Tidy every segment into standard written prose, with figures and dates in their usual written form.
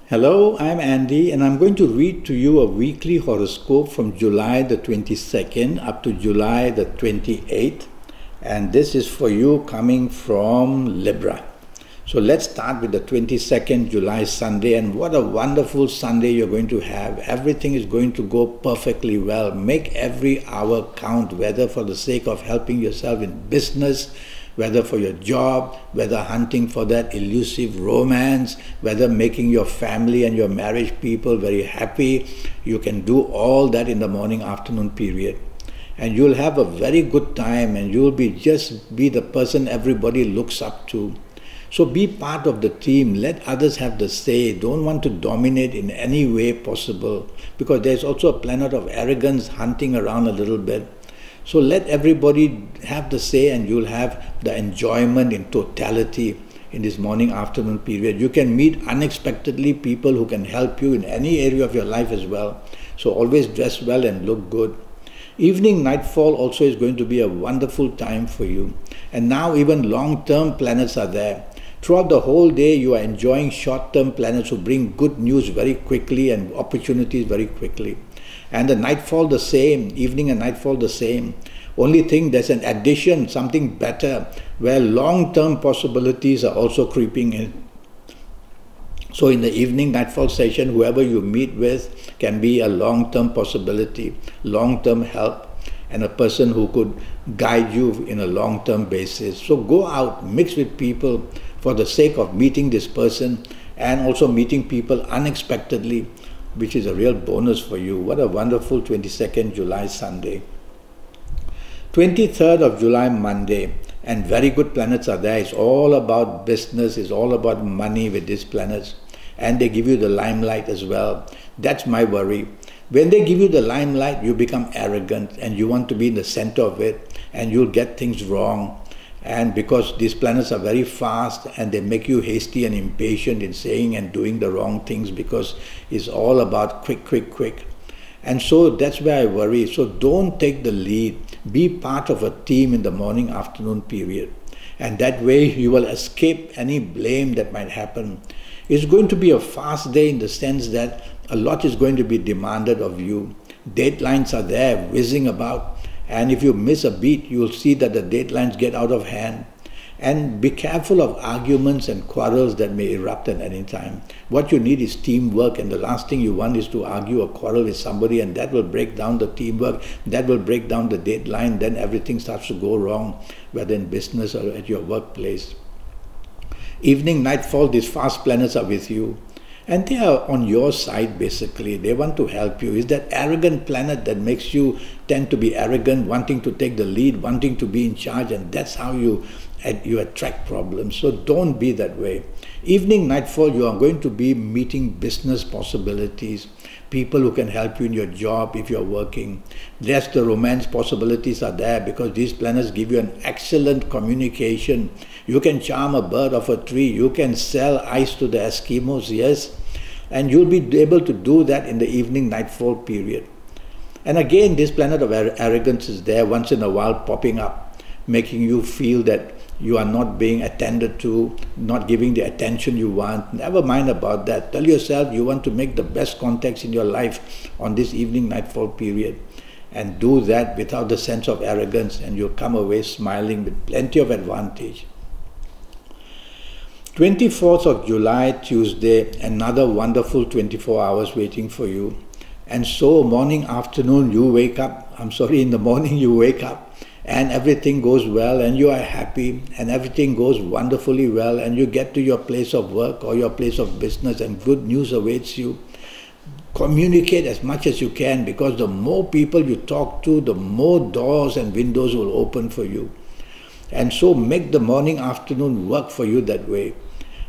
Hello, I'm Andy, and I'm going to read to you a weekly horoscope from July the 22nd up to July the 28th. And this is for you coming from Libra. So let's start with the 22nd July Sunday, and what a wonderful Sunday you're going to have. Everything is going to go perfectly well. Make every hour count, whether for the sake of helping yourself in business, whether for your job, whether hunting for that elusive romance, whether making your family and your marriage people very happy. You can do all that in the morning afternoon period. And you'll have a very good time, and you'll just be the person everybody looks up to. So be part of the team, let others have the say. Don't want to dominate in any way possible, because there's also a planet of arrogance hunting around a little bit. So let everybody have the say, and you'll have the enjoyment in totality in this morning afternoon period. You can meet unexpectedly people who can help you in any area of your life as well. So always dress well and look good. Evening nightfall also is going to be a wonderful time for you. And now even long-term planets are there. Throughout the whole day you are enjoying short-term planets who bring good news very quickly and opportunities very quickly. And the nightfall the same, evening and nightfall the same. Only thing, there's an addition, something better, where long-term possibilities are also creeping in. So in the evening nightfall session, whoever you meet with can be a long-term possibility, long-term help, and a person who could guide you in a long-term basis. So go out, mix with people for the sake of meeting this person, and also meeting people unexpectedly, which is a real bonus for you. What a wonderful 22nd July Sunday. 23rd of July Monday, and very good planets are there. It's all about business, it's all about money with these planets, and they give you the limelight as well. That's my worry. When they give you the limelight, you become arrogant and you want to be in the center of it, and you'll get things wrong. And because these planets are very fast, and they make you hasty and impatient in saying and doing the wrong things, because it's all about quick, quick, quick. And so that's where I worry. So don't take the lead. Be part of a team in the morning afternoon period. And that way you will escape any blame that might happen. It's going to be a fast day in the sense that a lot is going to be demanded of you. Deadlines are there, whizzing about. And if you miss a beat, you'll see that the deadlines get out of hand. And be careful of arguments and quarrels that may erupt at any time. What you need is teamwork, and the last thing you want is to argue or quarrel with somebody, and that will break down the teamwork, that will break down the deadline, then everything starts to go wrong, whether in business or at your workplace. Evening, nightfall, these fast planets are with you. And they are on your side basically. They want to help you. It's that arrogant planet that makes you tend to be arrogant, wanting to take the lead, wanting to be in charge, and that's how you attract problems. So don't be that way. Evening, nightfall, you are going to be meeting business possibilities, people who can help you in your job if you're working. Yes, the romance possibilities are there because these planets give you an excellent communication. You can charm a bird off a tree. You can sell ice to the Eskimos, yes. And you'll be able to do that in the evening nightfall period. And again, this planet of arrogance is there once in a while popping up, making you feel that you are not being attended to, not giving the attention you want. Never mind about that. Tell yourself you want to make the best contacts in your life on this evening nightfall period. And do that without the sense of arrogance, and you'll come away smiling with plenty of advantage. 24th of July, Tuesday, another wonderful 24 hours waiting for you. And so morning, afternoon, you wake up, in the morning you wake up, and everything goes well, and you are happy, and everything goes wonderfully well, and you get to your place of work or your place of business, and good news awaits you. Communicate as much as you can, because the more people you talk to, the more doors and windows will open for you. And so make the morning, afternoon work for you that way.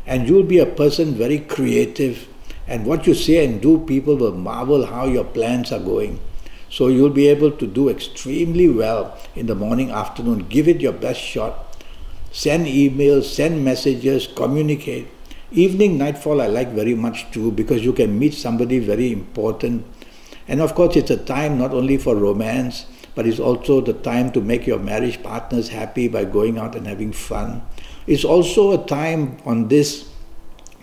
And you'll be a person very creative, and what you say and do, people will marvel how your plans are going. So you'll be able to do extremely well in the morning, afternoon. Give it your best shot. Send emails, send messages, communicate. Evening, nightfall I like very much too, because you can meet somebody very important. And of course it's a time not only for romance, but it's also the time to make your marriage partners happy by going out and having fun. It's also a time on this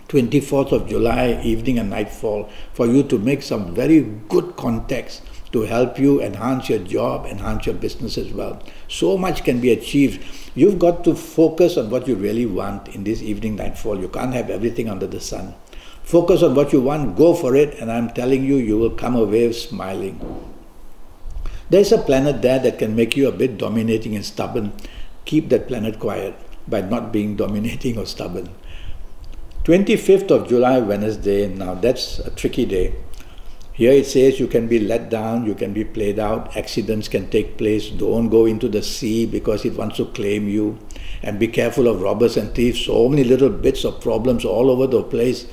24th of July, evening and nightfall, for you to make some very good contacts to help you enhance your job, enhance your business as well. So much can be achieved. You've got to focus on what you really want in this evening nightfall. You can't have everything under the sun. Focus on what you want, go for it, and I'm telling you, you will come away smiling. There's a planet there that can make you a bit dominating and stubborn. Keep that planet quiet by not being dominating or stubborn. 25th of July, Wednesday, now that's a tricky day. Here it says you can be let down, you can be played out, accidents can take place. Don't go into the sea because it wants to claim you. And be careful of robbers and thieves. So many little bits of problems all over the place.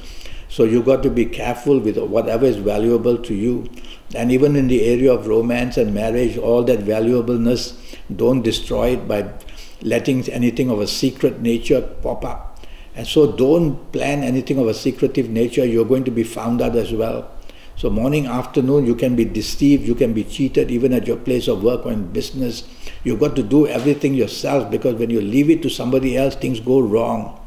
So you've got to be careful with whatever is valuable to you. And even in the area of romance and marriage, all that valuableness, don't destroy it by letting anything of a secret nature pop up. And so don't plan anything of a secretive nature. You're going to be found out as well. So morning, afternoon, you can be deceived, you can be cheated even at your place of work or in business. You've got to do everything yourself, because when you leave it to somebody else, things go wrong.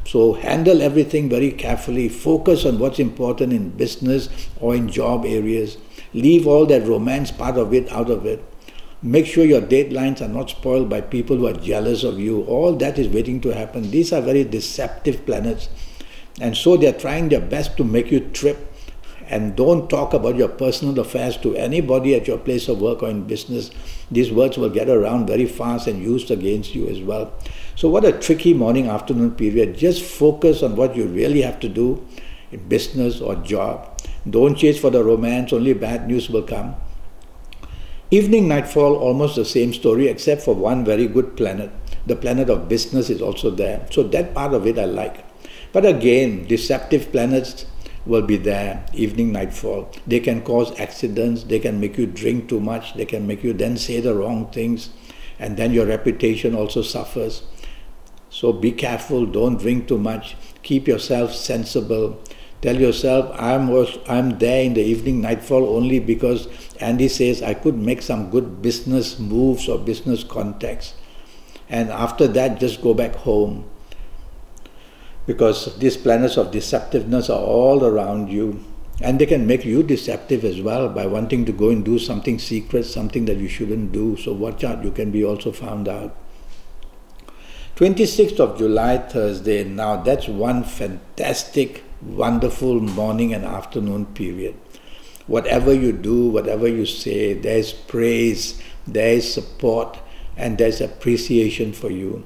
So handle everything very carefully. Focus on what's important in business or in job areas. Leave all that romance part of it out of it. Make sure your deadlines are not spoiled by people who are jealous of you. All that is waiting to happen. These are very deceptive planets. And so they're trying their best to make you trip. And don't talk about your personal affairs to anybody at your place of work or in business. These words will get around very fast and used against you as well. So what a tricky morning afternoon period. Just focus on what you really have to do in business or job. Don't chase for the romance, only bad news will come. Evening nightfall, almost the same story, except for one very good planet. The planet of business is also there. So that part of it I like. But again, deceptive planets will be there, evening nightfall. They can cause accidents, they can make you drink too much, they can make you then say the wrong things, and then your reputation also suffers. So be careful, don't drink too much, keep yourself sensible. Tell yourself, I'm there in the evening nightfall only because Andi says I could make some good business moves or business contacts. And after that, just go back home. Because these planets of deceptiveness are all around you. And they can make you deceptive as well by wanting to go and do something secret, something that you shouldn't do. So watch out, you can be also found out. 26th of July, Thursday. Now that's one fantastic, wonderful morning and afternoon period. Whatever you do, whatever you say, there's praise, there's support, and there's appreciation for you.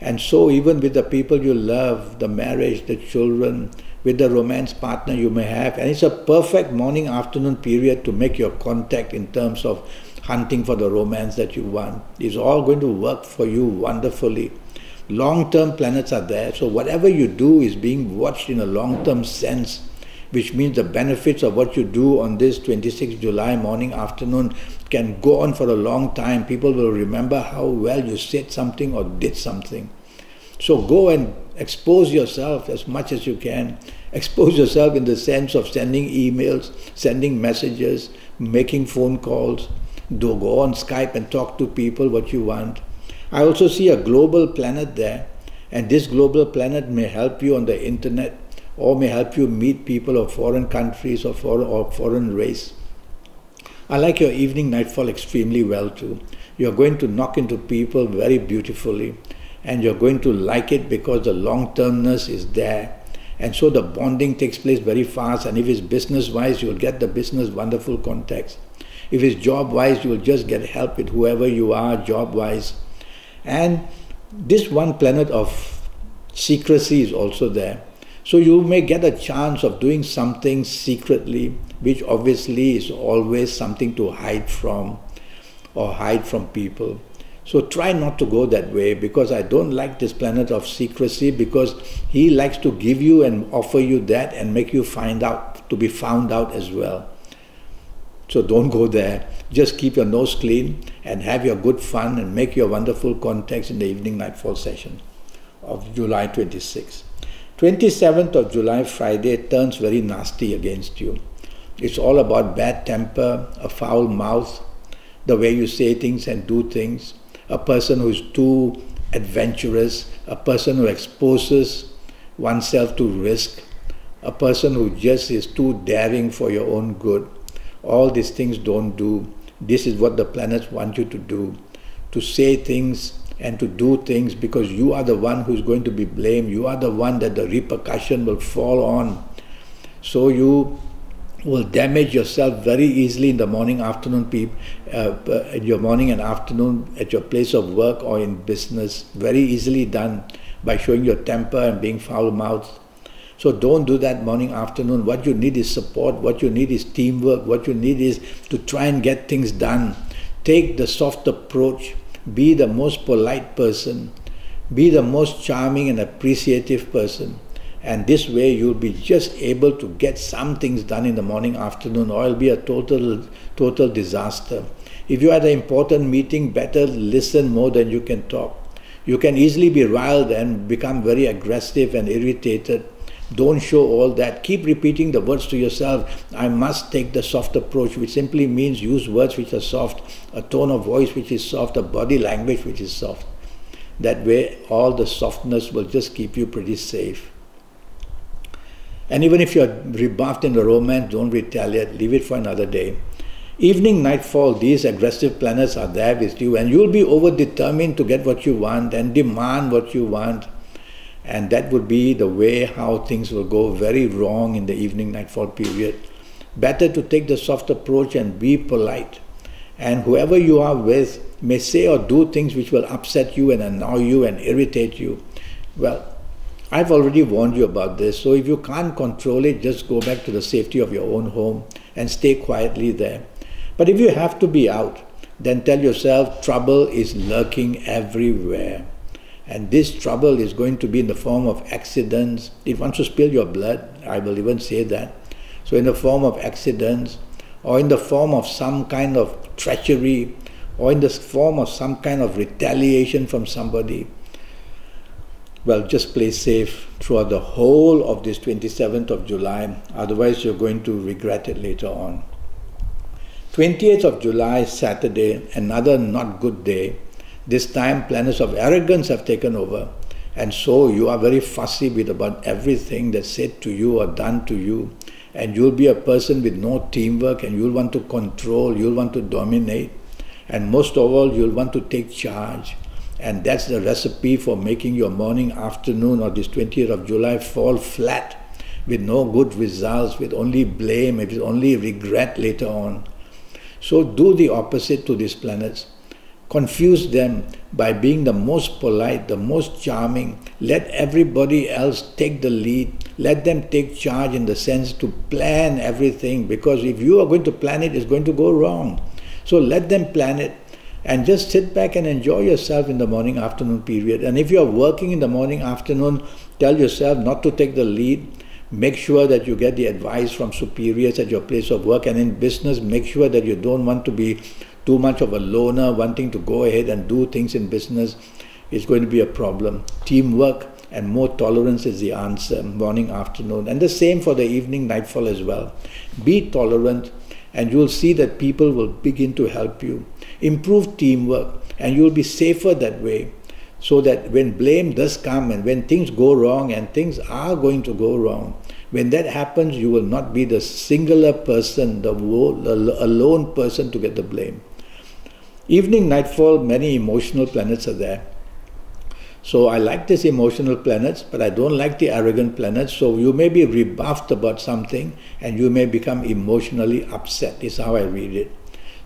And so even with the people you love, the marriage, the children, with the romance partner you may have, and it's a perfect morning afternoon period to make your contact in terms of hunting for the romance that you want. It's all going to work for you wonderfully. Long-term planets are there, so whatever you do is being watched in a long-term sense, which means the benefits of what you do on this 26th July morning, afternoon can go on for a long time. People will remember how well you said something or did something. So go and expose yourself as much as you can. Expose yourself in the sense of sending emails, sending messages, making phone calls. Do go on Skype and talk to people what you want. I also see a global planet there, and this global planet may help you on the internet or may help you meet people of foreign countries or foreign race. I like your evening nightfall extremely well too. You're going to knock into people very beautifully, and you're going to like it because the long-termness is there. And so the bonding takes place very fast, and if it's business-wise, you'll get the business wonderful contacts. If it's job-wise, you'll just get help with whoever you are job-wise. And this one planet of secrecy is also there. So you may get a chance of doing something secretly, which obviously is always something to hide from or hide from people. So try not to go that way, because I don't like this planet of secrecy, because he likes to give you and offer you that and make you find out, to be found out as well. So don't go there. Just keep your nose clean and have your good fun and make your wonderful contacts in the evening nightfall session of July 26. 27th of July, Friday, turns very nasty against you. It's all about bad temper, a foul mouth, the way you say things and do things, a person who is too adventurous, a person who exposes oneself to risk, a person who just is too daring for your own good. All these things don't do. This is what the planets want you to do, to say things and to do things, because you are the one who's going to be blamed. You are the one that the repercussion will fall on. So you will damage yourself very easily in the morning, afternoon, your morning and afternoon at your place of work or in business. Very easily done by showing your temper and being foul-mouthed. So don't do that morning, afternoon. What you need is support. What you need is teamwork. What you need is to try and get things done. Take the soft approach. Be the most polite person. Be the most charming and appreciative person. And this way you'll be just able to get some things done in the morning, afternoon, or it'll be a total disaster. If you are at an important meeting, better listen more than you can talk. You can easily be riled and become very aggressive and irritated. Don't show all that. Keep repeating the words to yourself. I must take the soft approach, which simply means use words which are soft, a tone of voice which is soft, a body language which is soft. That way all the softness will just keep you pretty safe. And even if you're rebuffed in the romance, don't retaliate. Leave it for another day. Evening, nightfall, these aggressive planets are there with you, and you'll be over-determined to get what you want and demand what you want. And that would be the way how things will go very wrong in the evening, nightfall period. Better to take the soft approach and be polite. And whoever you are with may say or do things which will upset you and annoy you and irritate you. Well, I've already warned you about this, so if you can't control it, just go back to the safety of your own home and stay quietly there. But if you have to be out, then tell yourself trouble is lurking everywhere. And this trouble is going to be in the form of accidents. It wants to spill your blood, I will even say that. So in the form of accidents, or in the form of some kind of treachery, or in the form of some kind of retaliation from somebody. Well, just play safe throughout the whole of this 27th of July, otherwise you're going to regret it later on. 28th of July, Saturday, another not good day. This time planets of arrogance have taken over, and so you are very fussy with about everything that's said to you or done to you, and you'll be a person with no teamwork, and you'll want to control, you'll want to dominate, and most of all you'll want to take charge. And that's the recipe for making your morning, afternoon, or this 20th of July fall flat, with no good results, with only blame, with only regret later on. So do the opposite to these planets. Confuse them by being the most polite, the most charming. Let everybody else take the lead. Let them take charge in the sense to plan everything, because if you are going to plan it, it's going to go wrong. So let them plan it. And just sit back and enjoy yourself in the morning, afternoon period. And if you are working in the morning, afternoon, tell yourself not to take the lead. Make sure that you get the advice from superiors at your place of work. And in business, make sure that you don't want to be too much of a loner, wanting to go ahead and do things in business. It's going to be a problem. Teamwork and more tolerance is the answer, morning, afternoon. And the same for the evening, nightfall as well. Be tolerant, and you'll see that people will begin to help you. Improve teamwork, and you'll be safer that way, so that when blame does come and when things go wrong, and things are going to go wrong, when that happens, you will not be the singular person, the alone person to get the blame. Evening, nightfall, many emotional planets are there. So I like these emotional planets, but I don't like the arrogant planets. So you may be rebuffed about something, and you may become emotionally upset, is how I read it.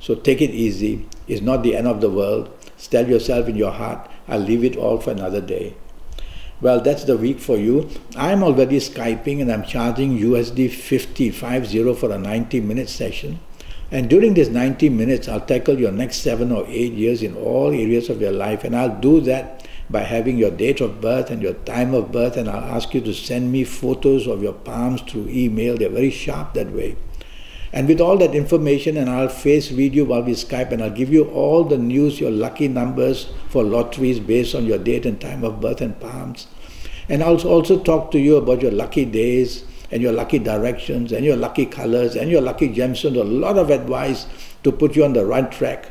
So take it easy. It's not the end of the world. Tell yourself in your heart, I'll leave it all for another day. Well, that's the week for you. I'm already Skyping, and I'm charging USD 50 for a 90-minute session. And during this 90 minutes, I'll tackle your next 7 or 8 years in all areas of your life. And I'll do that by having your date of birth and your time of birth. And I'll ask you to send me photos of your palms through email. They're very sharp that way. And with all that information, and I'll face read you while we Skype, and I'll give you all the news, your lucky numbers for lotteries based on your date and time of birth and palms. And I'll also talk to you about your lucky days and your lucky directions and your lucky colors and your lucky gemstones. A lot of advice to put you on the right track.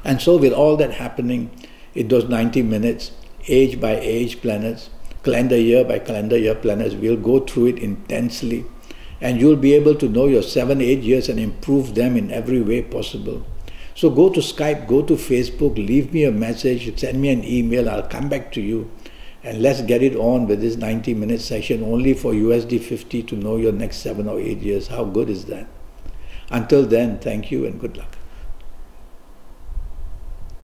And so with all that happening in those 90 minutes, age by age planets, calendar year by calendar year planners. We'll go through it intensely, and you'll be able to know your 7-8 years and improve them in every way possible. So go to Skype, go to Facebook, leave me a message, send me an email, I'll come back to you. And let's get it on with this 90-minute session only for USD 50 to know your next 7 or 8 years. How good is that? Until then, thank you and good luck.